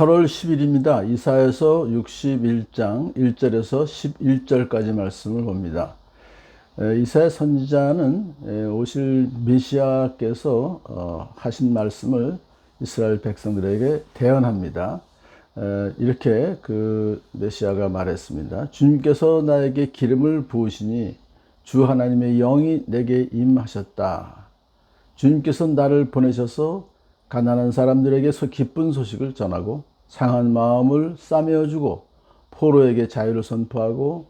8월 10일입니다. 이사야서 61장 1절에서 11절까지 말씀을 봅니다. 이사야 선지자는 오실 메시아께서 하신 말씀을 이스라엘 백성들에게 대언합니다. 이렇게 그 메시아가 말했습니다. 주님께서 나에게 기름을 부으시니 주 하나님의 영이 내게 임하셨다. 주님께서 나를 보내셔서 가난한 사람들에게 기쁜 소식을 전하고 상한 마음을 싸매어주고 포로에게 자유를 선포하고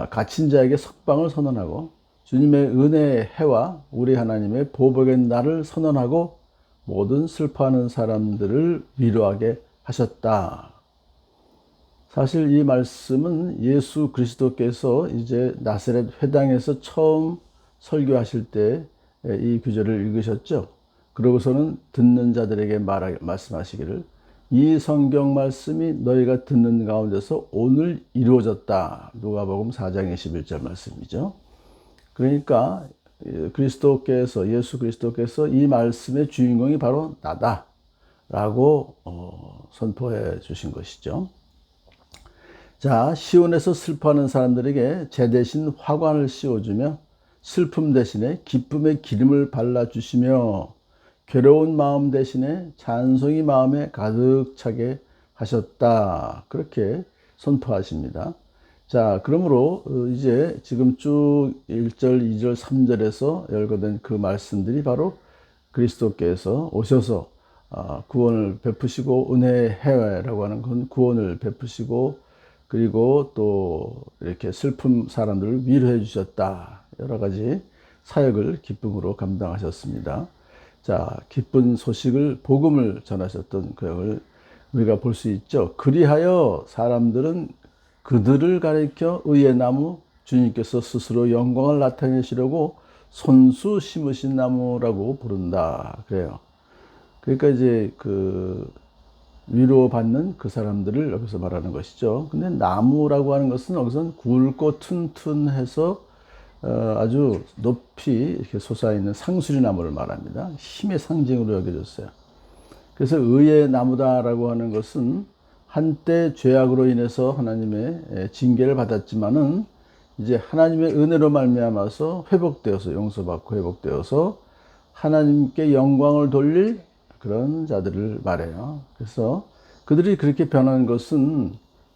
갇힌 자에게 석방을 선언하고 주님의 은혜의 해와 우리 하나님의 보복의 날을 선언하고 모든 슬퍼하는 사람들을 위로하게 하셨다. 사실 이 말씀은 예수 그리스도께서 이제 나사렛 회당에서 처음 설교하실 때 이 구절을 읽으셨죠. 그러고서는 듣는 자들에게 말씀하시기를 이 성경 말씀이 너희가 듣는 가운데서 오늘 이루어졌다. 누가복음 4장 21절 말씀이죠. 그러니까 예수 그리스도께서 이 말씀의 주인공이 바로 나다 라고 선포해 주신 것이죠. 자, 시온에서 슬퍼하는 사람들에게 제 대신 화관을 씌워주며 슬픔 대신에 기쁨의 기름을 발라주시며 괴로운 마음 대신에 찬송이 마음에 가득 차게 하셨다. 그렇게 선포하십니다. 자, 그러므로 이제 지금 쭉 1절, 2절, 3절에서 열거된 그 말씀들이 바로 그리스도께서 오셔서 구원을 베푸시고 은혜의 해라고 하는 건 구원을 베푸시고 그리고 또 이렇게 슬픔 사람들을 위로해 주셨다. 여러 가지 사역을 기쁨으로 감당하셨습니다. 자, 기쁜 소식을 복음을 전하셨던 그를 우리가 볼 수 있죠. 그리하여 사람들은 그들을 가리켜 의의 나무 주님께서 스스로 영광을 나타내시려고 손수 심으신 나무라고 부른다. 그래요. 그러니까 이제 위로받는 그 사람들을 여기서 말하는 것이죠. 근데 나무라고 하는 것은 여기서는 굵고 튼튼해서 아주 높이 이렇게 솟아있는 상수리 나무를 말합니다. 힘의 상징으로 여겨졌어요. 그래서 의의 나무다라고 하는 것은 한때 죄악으로 인해서 하나님의 징계를 받았지만은 이제 하나님의 은혜로 말미암아서 회복되어서 용서받고 회복되어서 하나님께 영광을 돌릴 그런 자들을 말해요. 그래서 그들이 그렇게 변한 것은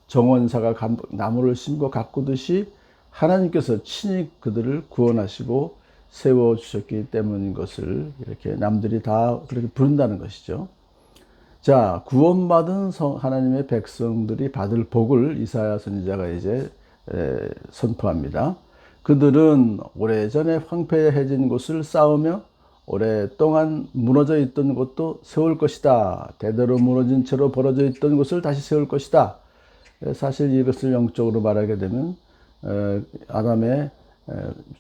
정원사가 나무를 심고 가꾸듯이 하나님께서 친히 그들을 구원하시고 세워주셨기 때문인 것을 이렇게 남들이 다 그렇게 부른다는 것이죠. 자, 구원받은 하나님의 백성들이 받을 복을 이사야 선지자가 이제 선포합니다. 그들은 오래전에 황폐해진 곳을 쌓으며 오랫동안 무너져 있던 곳도 세울 것이다. 대대로 무너진 채로 벌어져 있던 곳을 다시 세울 것이다. 사실 이것을 영적으로 말하게 되면 아담의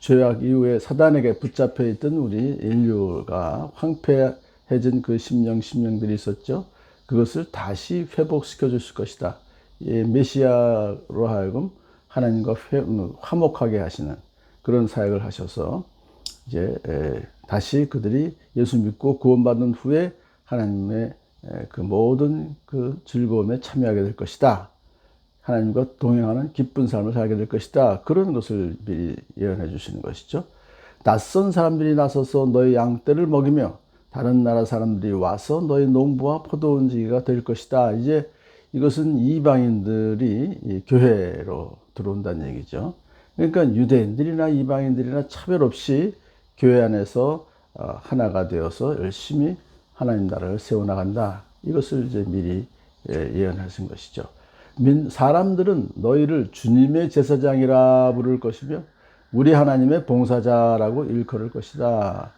죄악 이후에 사단에게 붙잡혀 있던 우리 인류가 황폐해진 그 심령들이 있었죠. 그것을 다시 회복시켜 주실 것이다. 메시아로 하여금 하나님과 화목하게 하시는 그런 사역을 하셔서 이제 다시 그들이 예수 믿고 구원받은 후에 하나님의 그 모든 그 즐거움에 참여하게 될 것이다. 하나님과 동행하는 기쁜 삶을 살게 될 것이다. 그런 것을 미리 예언해 주시는 것이죠. 낯선 사람들이 나서서 너희 양떼를 먹이며 다른 나라 사람들이 와서 너희 농부와 포도원지기가 될 것이다. 이제 이것은 이방인들이 교회로 들어온다는 얘기죠. 그러니까 유대인들이나 이방인들이나 차별 없이 교회 안에서 하나가 되어서 열심히 하나님 나라를 세워나간다. 이것을 이제 미리 예언하신 것이죠. 사람들은 너희를 주님의 제사장이라 부를 것이며 우리 하나님의 봉사자라고 일컬을 것이다.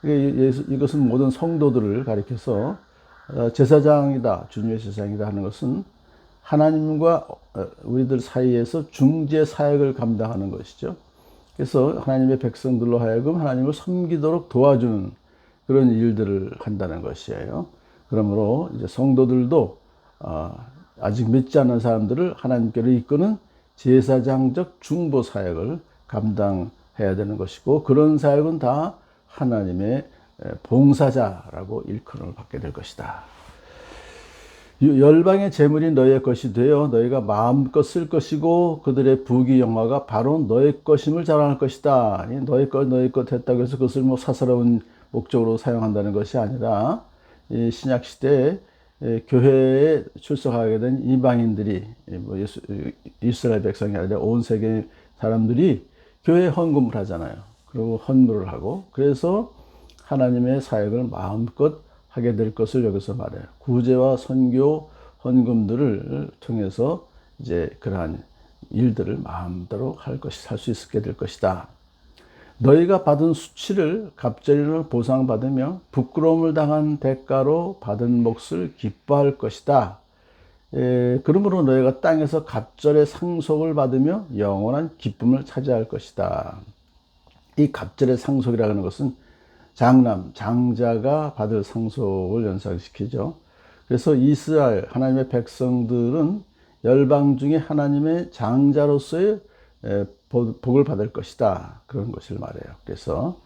이것은 모든 성도들을 가리켜서 제사장이다, 주님의 제사장이다 하는 것은 하나님과 우리들 사이에서 중재 사역을 감당하는 것이죠. 그래서 하나님의 백성들로 하여금 하나님을 섬기도록 도와주는 그런 일들을 한다는 것이에요. 그러므로 이제 성도들도 아직 믿지 않는 사람들을 하나님께로 이끄는 제사장적 중보 사역을 감당해야 되는 것이고 그런 사역은 다 하나님의 봉사자라고 일컬음을 받게 될 것이다. 열방의 재물이 너희의 것이 되어 너희가 마음껏 쓸 것이고 그들의 부귀 영화가 바로 너희 것임을 자랑할 것이다. 너희 것 했다고 해서 그것을 뭐 사사로운 목적으로 사용한다는 것이 아니라 이 신약 시대에 교회에 출석하게 된 이방인들이 뭐 이스라엘 백성이 아니라 온 세계 사람들이 교회에 헌금을 하잖아요. 그리고 헌물을 하고 그래서 하나님의 사역을 마음껏 하게 될 것을 여기서 말해요. 구제와 선교, 헌금들을 통해서 이제 그러한 일들을 마음대로 할 수 있게 될 것이다. 너희가 받은 수치를 갑절이로 보상받으며 부끄러움을 당한 대가로 받은 몫을 기뻐할 것이다. 그러므로 너희가 땅에서 갑절의 상속을 받으며 영원한 기쁨을 차지할 것이다. 이 갑절의 상속이라는 것은 장자가 받을 상속을 연상시키죠. 그래서 이스라엘 하나님의 백성들은 열방 중에 하나님의 장자로서의 복을 받을 것이다. 그런 것을 말해요. 그래서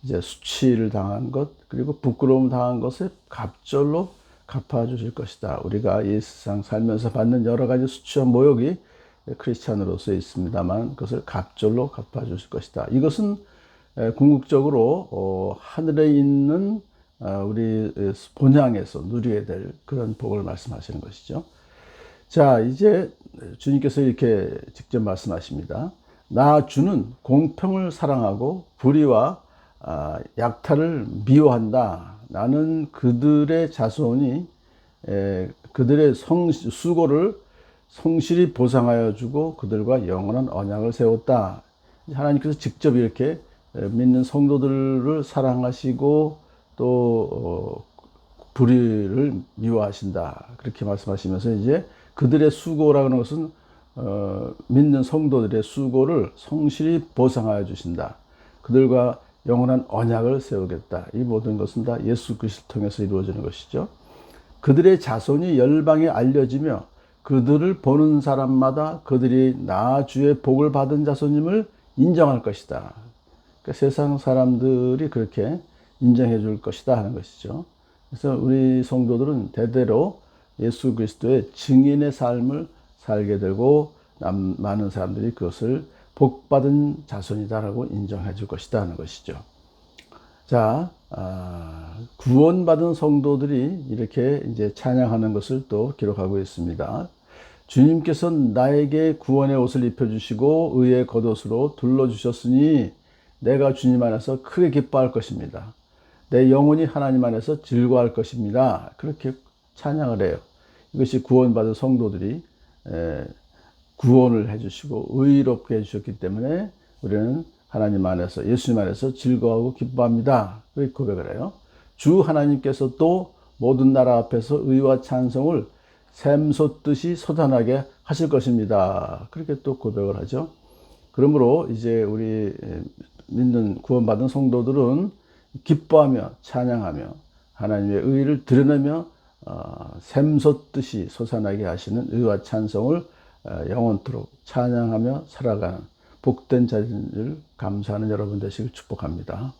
이제 수치를 당한 것 그리고 부끄러움 당한 것에 갑절로 갚아주실 것이다. 우리가 이 세상 살면서 받는 여러 가지 수치와 모욕이 크리스찬으로서 있습니다만 그것을 갑절로 갚아주실 것이다. 이것은 궁극적으로 하늘에 있는 우리 본향에서 누리게 될 그런 복을 말씀하시는 것이죠. 자, 이제 주님께서 이렇게 직접 말씀하십니다. 나 주는 공평을 사랑하고 불의와 약탈을 미워한다. 나는 그들의 자손이 그들의 수고를 성실히 보상하여 주고 그들과 영원한 언약을 세웠다. 하나님께서 직접 이렇게 믿는 성도들을 사랑하시고 또 불의를 미워하신다. 그렇게 말씀하시면서 이제 그들의 수고라는 것은 믿는 성도들의 수고를 성실히 보상하여 주신다. 그들과 영원한 언약을 세우겠다. 이 모든 것은 다 예수 그리스도를 통해서 이루어지는 것이죠. 그들의 자손이 열방에 알려지며 그들을 보는 사람마다 그들이 나 주의 복을 받은 자손임을 인정할 것이다. 그러니까 세상 사람들이 그렇게 인정해 줄 것이다 하는 것이죠. 그래서 우리 성도들은 대대로 예수 그리스도의 증인의 삶을 살게 되고 많은 사람들이 그것을 복받은 자손이다라고 인정해 줄 것이다 하는 것이죠. 자, 구원받은 성도들이 이렇게 이제 찬양하는 것을 또 기록하고 있습니다. 주님께서 나에게 구원의 옷을 입혀주시고 의의 겉옷으로 둘러주셨으니 내가 주님 안에서 크게 기뻐할 것입니다. 내 영혼이 하나님 안에서 즐거워할 것입니다. 그렇게 찬양을 해요. 이것이 구원받은 성도들이 구원을 해주시고 의롭게 해주셨기 때문에 우리는 하나님 안에서 예수님 안에서 즐거워하고 기뻐합니다. 그렇게 고백을 해요. 주 하나님께서 또 모든 나라 앞에서 의와 찬송을 샘솟듯이 솟아나게 하실 것입니다. 그렇게 또 고백을 하죠. 그러므로 이제 우리 믿는 구원받은 성도들은 기뻐하며 찬양하며 하나님의 의를 드러내며 샘솟듯이 솟아나게 하시는 의와 찬송을 영원토록 찬양하며 살아가는 복된 자리를 감사하는 여러분 되시길 축복합니다.